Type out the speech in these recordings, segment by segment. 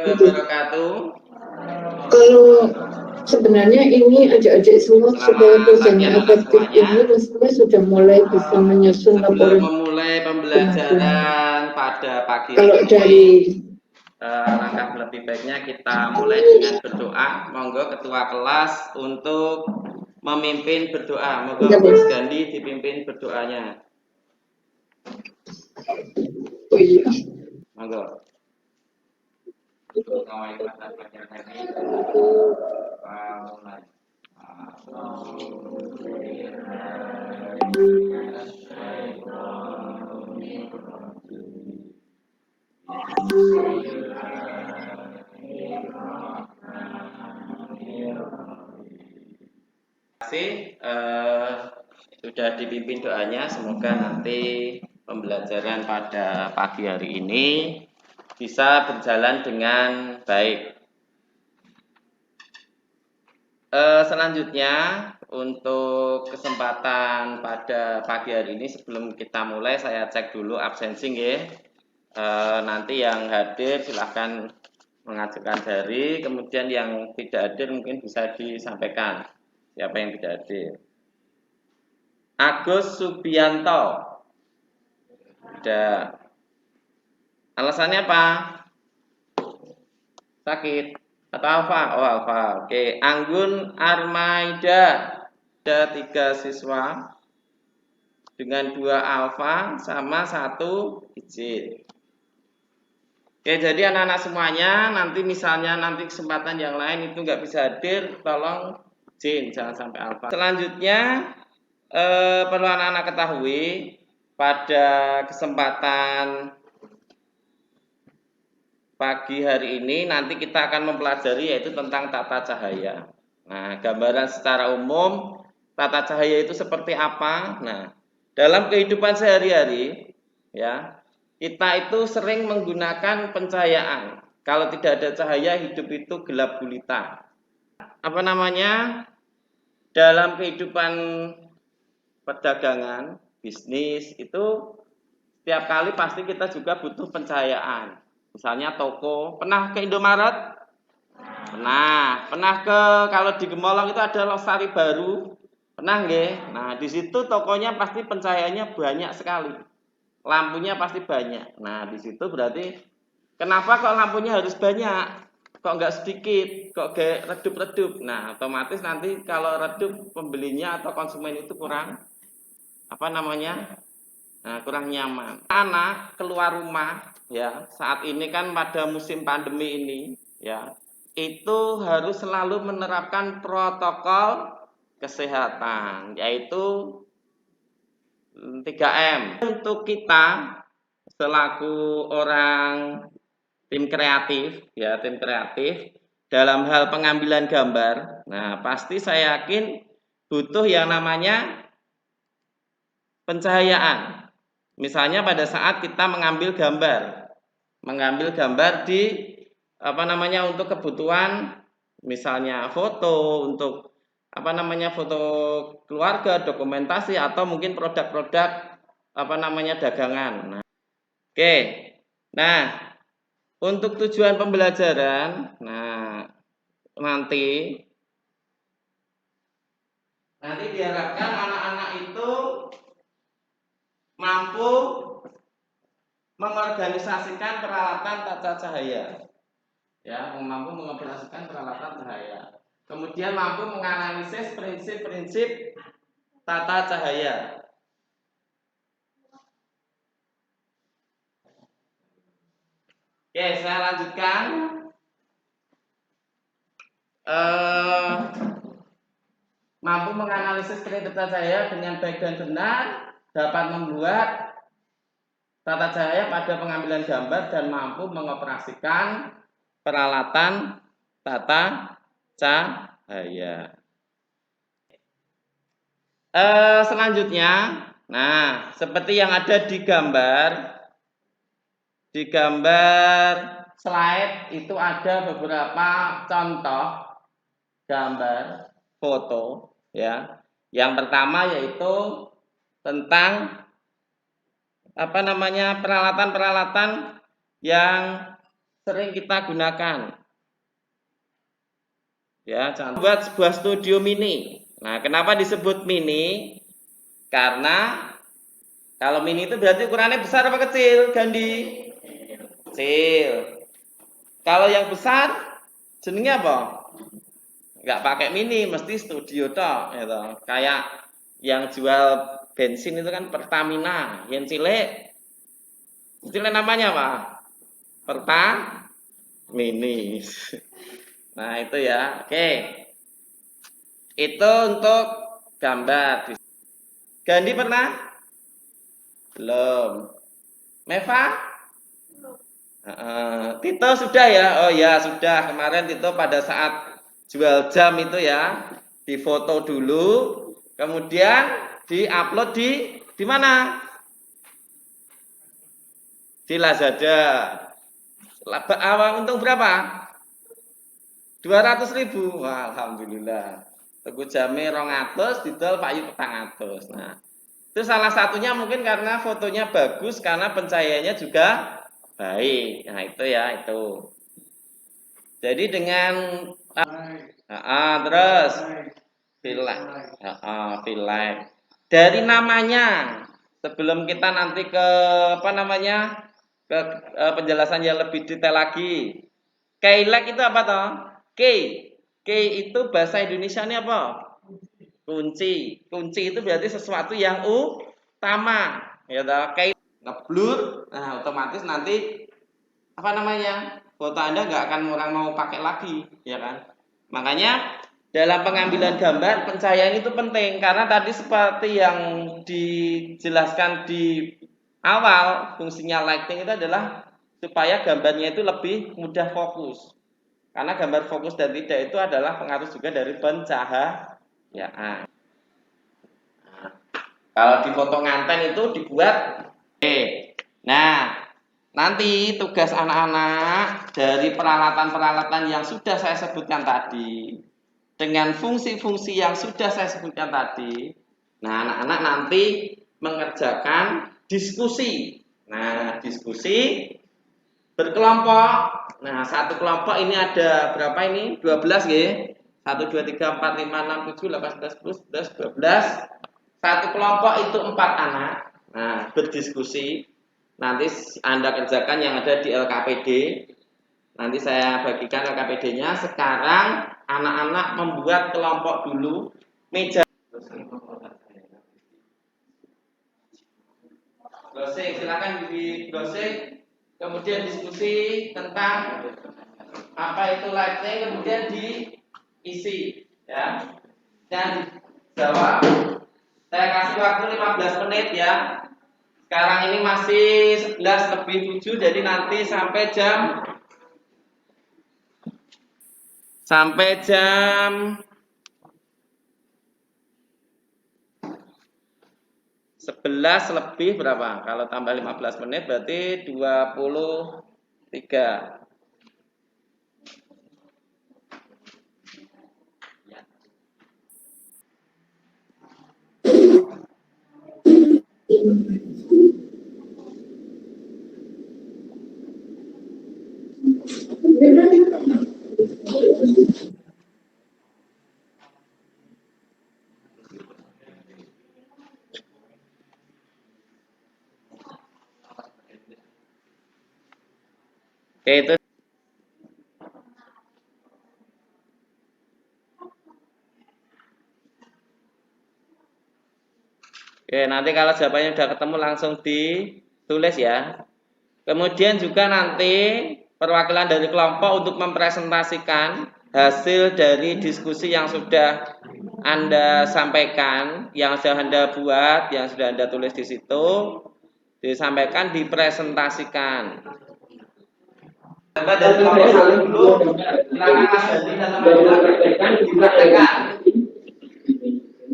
Wabarakatuh. Kalau sebenarnya ini ajak-ajak semua supaya Selamat pagi kerjanya anak-anak efektif semuanya. ini mestinya sudah mulai bisa menyusun Sebelum laporan memulai dengan benar. pembelajaran pada pagi hari Kalau ini, dari langkah lebih baiknya kita mulai dengan berdoa. Monggo ketua kelas untuk memimpin berdoa. Monggo Mas Gandhi dipimpin berdoanya. oh iya. Monggo. Mulai. Terima kasih sudah dipimpin doanya. Semoga nanti pembelajaran pada pagi hari ini bisa berjalan dengan baik. Selanjutnya untuk kesempatan pada pagi hari ini sebelum kita mulai saya cek dulu absensi ya. Nanti yang hadir silahkan mengajukan jari, kemudian yang tidak hadir mungkin bisa disampaikan siapa yang tidak hadir. Agus Subianto. Ada. Alasannya apa? Sakit atau Alfa? Oh Alfa. Oke. Anggun Armaida. Ada 3 siswa dengan 2 Alfa sama 1 izin. Oke, jadi anak-anak semuanya nanti misalnya nanti kesempatan yang lain itu nggak bisa hadir, tolong izin, jangan sampai Alfa. Selanjutnya perlu anak-anak ketahui pada kesempatan pagi hari ini nanti kita akan mempelajari yaitu tentang tata cahaya. Nah, gambaran secara umum tata cahaya itu seperti apa? Nah, dalam kehidupan sehari-hari ya, kita itu sering menggunakan pencahayaan. Kalau tidak ada cahaya, hidup itu gelap gulita. Apa namanya? Dalam kehidupan perdagangan, bisnis itu setiap kali pasti kita juga butuh pencahayaan. Misalnya toko, pernah ke Indomaret? Pernah ke kalau di Gemolong itu ada Losari Baru? Pernah nggih? Nah, di situ tokonya pasti pencahayaannya banyak sekali. Lampunya pasti banyak. Nah, di situ berarti kenapa kok lampunya harus banyak? Kok nggak sedikit? Kok kayak redup-redup? Nah, otomatis nanti kalau redup pembelinya atau konsumen itu kurang apa namanya? Nah, kurang nyaman. Anak keluar rumah ya, saat ini kan pada musim pandemi ini ya, itu harus selalu menerapkan protokol kesehatan yaitu 3M. Untuk kita selaku orang tim kreatif dalam hal pengambilan gambar. Nah, pasti saya yakin butuh yang namanya pencahayaan. Misalnya pada saat kita mengambil gambar di apa namanya untuk kebutuhan misalnya foto untuk apa namanya foto keluarga, dokumentasi atau mungkin produk-produk apa namanya dagangan. Nah, oke. Nah, untuk tujuan pembelajaran, nanti diharapkan anak-anak itu mampu mengorganisasikan peralatan tata cahaya, ya, mampu mengoperasikan peralatan cahaya. Kemudian mampu menganalisis prinsip-prinsip tata cahaya. Oke, saya lanjutkan. Mampu menganalisis prinsip tata cahaya dengan baik dan benar, dapat membuat tata cahaya pada pengambilan gambar dan mampu mengoperasikan peralatan tata cahaya. Selanjutnya, nah seperti yang ada di gambar slide itu ada beberapa contoh gambar foto ya. Yang pertama yaitu tentang apa namanya peralatan-peralatan yang sering kita gunakan. Ya, jangan buat sebuah studio mini. Nah, kenapa disebut mini? Karena kalau mini itu berarti ukurannya besar apa kecil, Gandhi? Kecil. Kalau yang besar, jenengnya apa? Nggak pakai mini, mesti studio toh, gitu. Kayak yang jual bensin itu kan Pertamina, yang cilik namanya apa? Mini. Nah itu ya, oke. Itu untuk gambar. Gandhi pernah? Belum. Meva? Tito sudah ya? Oh ya sudah. Kemarin Tito pada saat jual jam itu ya, difoto dulu, kemudian diupload di mana? Di Lazada. Awal untung berapa? 200.000. Wah, alhamdulillah. Tuku jame 200 didol payu 400. Nah, itu salah satunya mungkin karena fotonya bagus, karena pencahayaannya juga baik. Nah, itu ya, itu. Jadi dengan terus fill light. Dari namanya, sebelum kita nanti ke apa namanya? Ke penjelasan yang lebih detail lagi. Keylek itu apa toh? K itu bahasa Indonesia ini apa? Kunci. Kunci itu berarti sesuatu yang utama. Ya toh, K ngeblur, nah otomatis nanti apa namanya? Foto Anda nggak akan orang mau pakai lagi, ya kan? Makanya dalam pengambilan gambar pencahayaan itu penting karena tadi seperti yang dijelaskan di awal, fungsinya lighting itu adalah supaya gambarnya itu lebih mudah fokus. Karena gambar fokus dan tidak itu adalah pengaruh juga dari pencahayaan. Nah, kalau di foto nganten itu dibuat Nah, nanti tugas anak-anak dari peralatan-peralatan yang sudah saya sebutkan tadi dengan fungsi-fungsi yang sudah saya sebutkan tadi. Nah, anak-anak nanti mengerjakan diskusi. Nah, diskusi berkelompok. Nah, satu kelompok ini ada berapa ini? 12 ya. 1 2 3 4 5 6 7 8 9 10 11 12. Satu kelompok itu 4 anak. Nah, berdiskusi. Nanti Anda kerjakan yang ada di LKPD. Nanti saya bagikan LKPD-nya. Sekarang anak-anak membuat kelompok dulu. Meja browsing, silakan di browsing. Kemudian diskusi tentang apa itu lighting, kemudian diisi ya. Dan jawab. Saya kasih waktu 15 menit ya. Sekarang ini masih 11 lebih 7, jadi nanti sampai jam 11 lebih berapa? Kalau tambah 15 menit berarti 23. Oke, itu. Oke, nanti kalau jawabannya sudah ketemu langsung ditulis ya. Kemudian juga nanti perwakilan dari kelompok untuk mempresentasikan hasil dari diskusi yang sudah Anda sampaikan, yang sudah Anda buat, yang sudah Anda tulis di situ, disampaikan, dipresentasikan. Dari kelompok satu dulu, silakan Mas Dandi dan teman-teman dipraktekkan.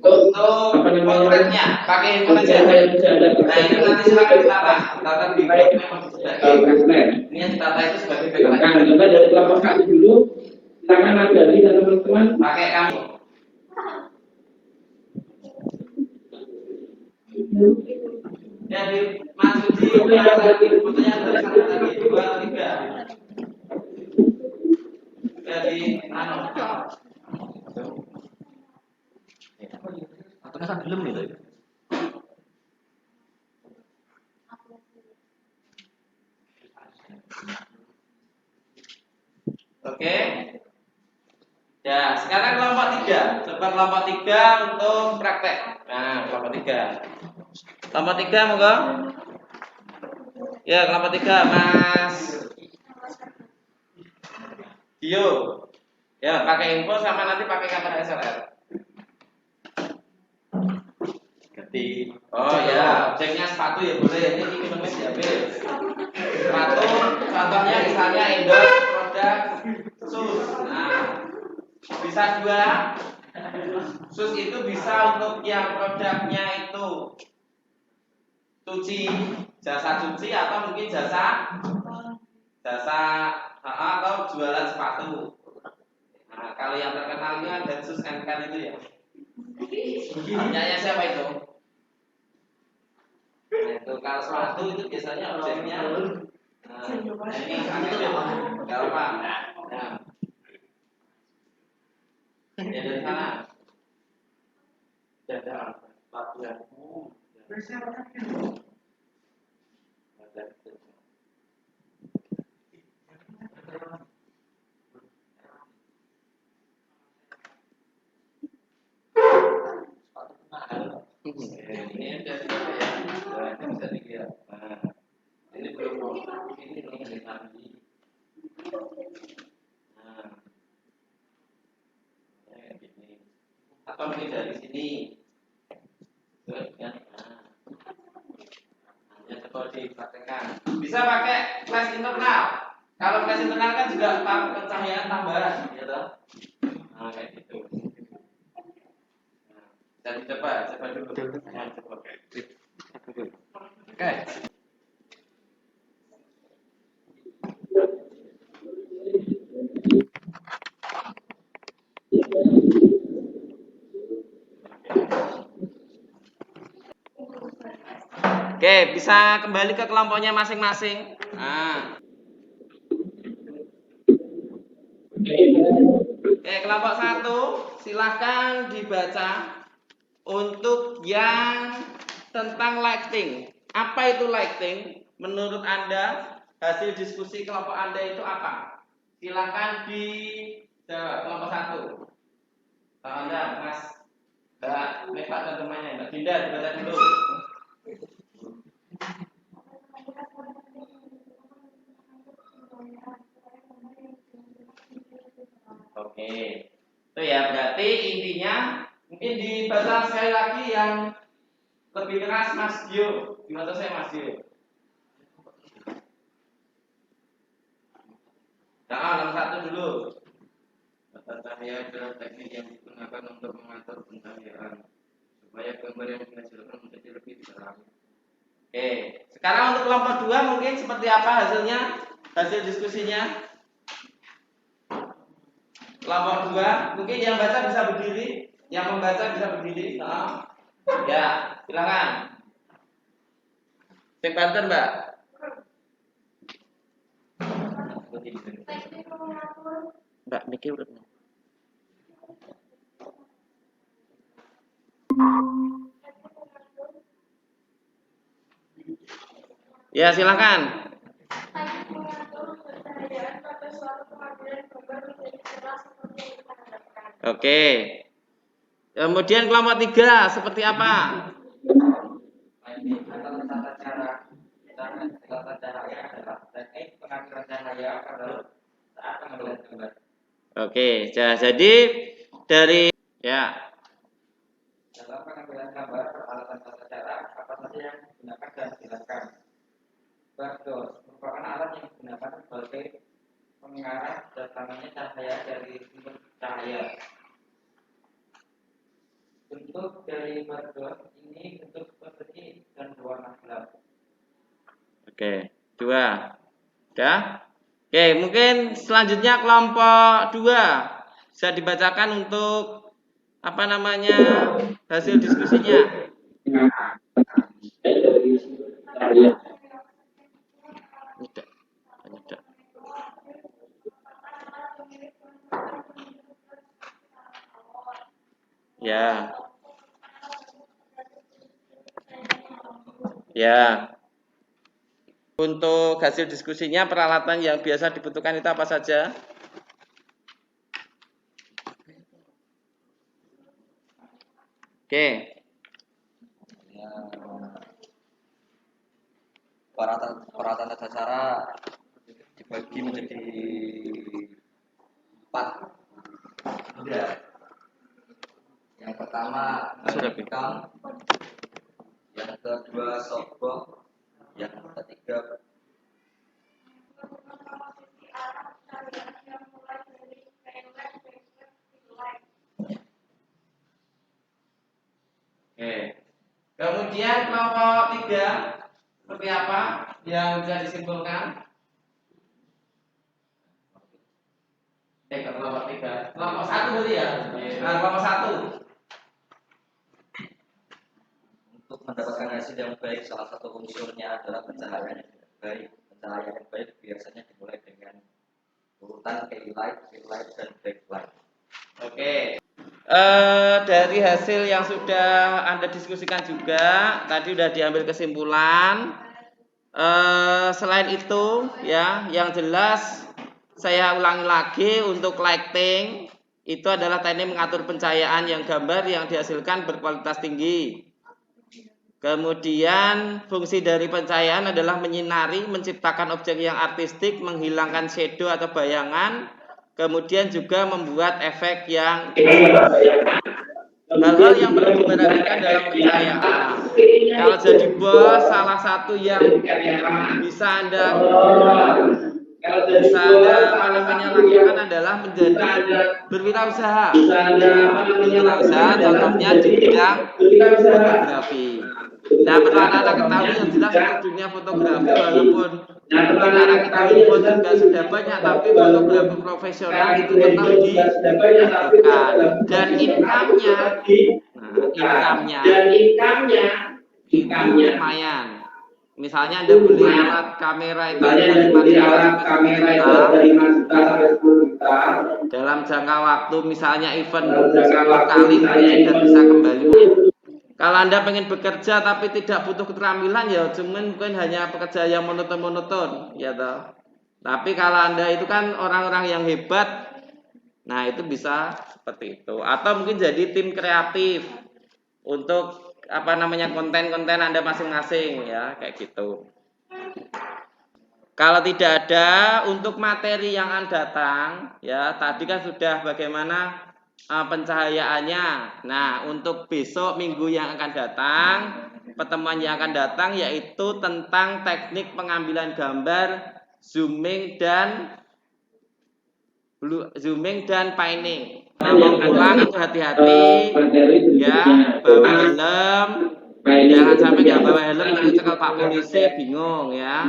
Untuk potretnya pakai handphone aja. Nah itu nanti silakan ditata di ini yang ditata itu sebagai background. Coba dari kelompok satu dulu, silakan Mas Dandi dan teman-teman Pakai kamu. Jadi Mas Uji, fotonya ada 1 lagi 2 3. mendem gitu. Oke. Ya, sekarang kelompok 3. Coba kelompok 3 untuk praktek. Nah, kelompok 3. Kelompok 3 monggo. Ya, kelompok 3 Mas Dio. Ya, pakai info sama nanti pakai kamera SLR. Ganti. Oh ya, objeknya sepatu ya boleh. Ini ekonomis ya, Bil. Sepatu, contohnya misalnya endorse produk sus. Nah, bisa 2. Sus itu bisa untuk yang produknya itu cuci, jasa cuci atau mungkin jasa atau jualan sepatu. Nah, kalau yang terkenal itu kan Densus Enkan itu ya. Punyanya siapa itu? Nah, itu kalau sepatu itu biasanya objeknya ini enggak apa. Nah, ya dari sana. Ada sepatu yang ini udah ya, ini bisa dilihat. Nah, ini belum ini lagi. Nah, kayak gini. Atau mungkin dari sini. Ya. Ya, coba dipraktekkan. Bisa pakai flash internal. Kalau flash internal kan juga pencahayaan tambahan, ya toh? Nah, kayak gitu. Nah, jadi coba dulu. Nah, coba. Oke. Oke, bisa kembali ke kelompoknya masing-masing. Nah. Oke, kelompok 1 silahkan dibaca untuk yang tentang lighting. Apa itu lighting? Menurut Anda, hasil diskusi kelompok Anda itu apa? Silahkan dijawab kelompok 1. Anda, Mas Mbak Meva dan temannya, Mbak Dinda dibaca dulu. Oke. Itu ya, berarti intinya mungkin dibaca sekali lagi yang lebih keras Mas Dio. Dibaca saya Mas Dio. Nah, nomor 1 dulu. Tata cahaya adalah teknik yang digunakan untuk mengatur pencahayaan supaya gambar yang dihasilkan menjadi lebih terang. Oke, sekarang untuk kelompok 2 mungkin seperti apa hasilnya? Hasil diskusinya? Kelompok 2, mungkin yang baca bisa berdiri, yang membaca bisa berdiri. Nah, ya, silakan. Cek Banten, Mbak. Mbak, mikir udah. Ya, silakan. Oke. Kemudian kelompok 3 seperti apa? Oke, jadi dari ya. Dalam pengambilan gambar peralatan tata cara apa saja yang digunakan dan dijelaskan. Backdoor merupakan alat yang digunakan sebagai pengarah datangnya cahaya dari sumber cahaya. Bentuk dari backdoor ini bentuk persegi dan berwarna gelap. Oke, 2. Udah? Oke, mungkin selanjutnya kelompok 2 bisa dibacakan untuk apa namanya hasil diskusinya. Tidak. Ya. Ya. Untuk hasil diskusinya, peralatan yang biasa dibutuhkan itu apa saja? Oke. Peralatan tata cara dibagi menjadi 4. Ya. Yang pertama bidang, yang kedua softbox, yang ketiga Oke. Kemudian kelompok 3 seperti apa yang bisa disimpulkan? Kelompok 3. Kelompok 1 berarti ya? Kelompok 1. untuk mendapatkan hasil yang baik, salah satu unsurnya adalah pencahayaan yang baik. Pencahayaan yang baik biasanya dimulai dengan urutan keylight, light, dan backlight. Oke. Dari hasil yang sudah Anda diskusikan juga, tadi sudah diambil kesimpulan. Selain itu, ya, yang jelas saya ulangi lagi untuk lighting itu adalah teknik mengatur pencahayaan yang gambar yang dihasilkan berkualitas tinggi. Kemudian fungsi dari pencahayaan adalah menyinari, menciptakan objek yang artistik, menghilangkan shadow atau bayangan, kemudian juga membuat efek yang hal-hal yang perlu diperhatikan dalam pencahayaan. Kalau jadi bos, salah satu yang bisa Anda lakukan adalah menjadi berwirausaha. Berwirausaha contohnya di bidang fotografi. Nah, perlu Anda ketahui yang jelas untuk dunia fotografi, walaupun sekarang kita impor juga sudah banyak, tapi fotografi profesional itu tetap dibutuhkan. Dan income-nya itu lumayan. Misalnya Anda beli alat kamera itu dari 5 juta sampai 10 juta. Dalam jangka waktu misalnya event 10 kali sudah bisa kembali. Kalau Anda pengen bekerja tapi tidak butuh keterampilan, ya cuman mungkin hanya pekerja yang monoton, ya toh. Tapi kalau Anda itu kan orang-orang yang hebat, nah itu bisa seperti itu. Atau mungkin jadi tim kreatif untuk konten-konten Anda masing-masing, ya kayak gitu. Kalau tidak ada untuk materi yang akan datang, ya tadi kan sudah bagaimana pencahayaannya. Nah, untuk besok minggu yang akan datang, pertemuan yang akan datang yaitu tentang teknik pengambilan gambar, zooming dan painting. Nah, mau pulang itu hati-hati, ya, bawa helm. Jangan sampai nggak bawa helm nanti cekal Pak Polisi bingung, ya.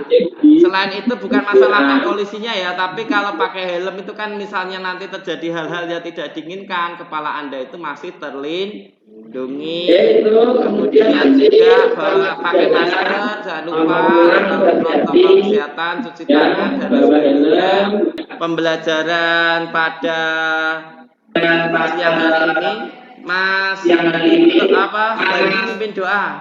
Selain itu bukan masalah Pak Polisinya ya, tapi kalau pakai helm itu kan misalnya nanti terjadi hal-hal yang tidak diinginkan, kepala Anda itu masih terlindungi. Kemudian juga bawa pakai masker, jangan lupa protokol kesehatan, cuci tangan dan sebagainya. Pembelajaran pada siang hari ini, Mas, bagi pimpin doa.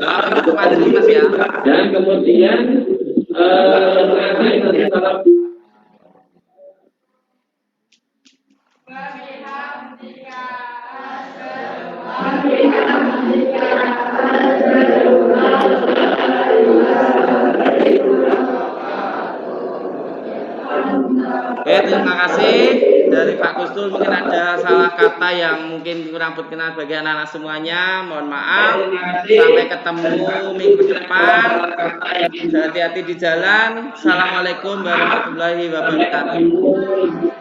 Doa penutup majelis, Mas, ya. Dan kemudian Oke, terima kasih dari Pak Gustul. Mungkin ada salah kata yang mungkin kurang berkenan bagi anak-anak semuanya. Mohon maaf. Sampai ketemu minggu depan. Hati-hati di jalan. Assalamualaikum warahmatullahi wabarakatuh.